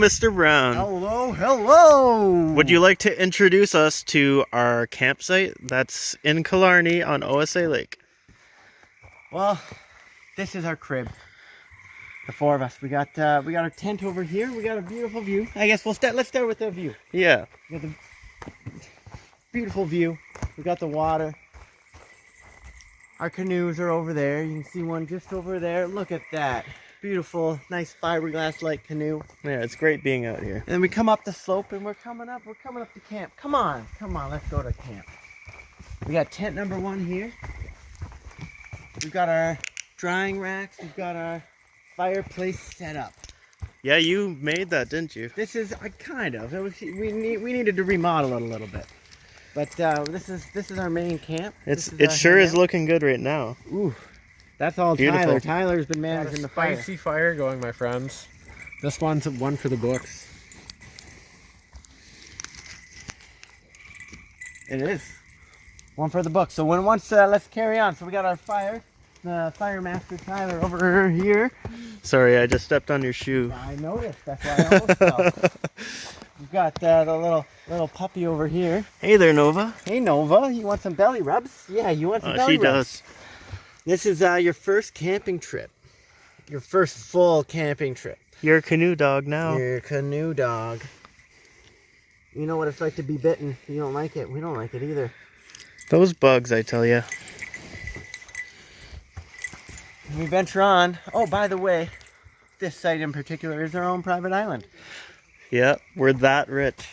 Mr. Brown. Hello, hello! Would you like to introduce us to our campsite that's in Killarney on O.S.A. Lake? Well, this is our crib. The four of us. We got our tent over here. We got a beautiful view. I guess let's start with the view. Yeah. We got the beautiful view. We got the water. Our canoes are over there. You can see one just over there. Look at that. Beautiful, nice fiberglass-like canoe. Yeah, it's great being out here. And then we come up the slope and we're coming up to camp. Come on, let's go to camp. We got tent number 1 here. We've got our drying racks. We've got our fireplace set up. Yeah, you made that, didn't you? This is kind of. We needed to remodel it a little bit. But this is our main camp. It sure is looking good right now. Ooh. That's all Beautiful. Tyler. Tyler's been managing the fire. Spicy fire going, my friends. This one's one for the books. It is. One for the book. So let's carry on. So we got our fire. The fire master Tyler over here. Sorry, I just stepped on your shoe. I noticed. That's why I almost fell. We've got the little puppy over here. Hey there, Nova. Hey Nova, you want some belly rubs? Yeah, you want some belly She rubs. does. This is your first camping trip. Your first full camping trip. You're a canoe dog now. You're a canoe dog. You know what it's like to be bitten. You don't like it. We don't like it either. Those bugs, I tell ya. We venture on. Oh, by the way, this site in particular is our own private island. Yeah, we're that rich.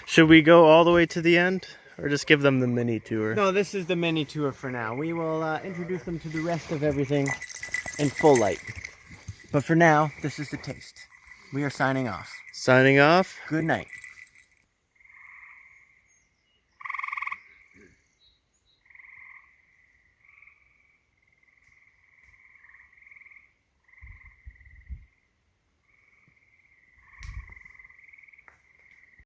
Should we go all the way to the end? Or just give them the mini tour? No, this is the mini tour for now. We will introduce them to the rest of everything in full light. But for now, this is the taste. We are signing off. Signing off. Good night.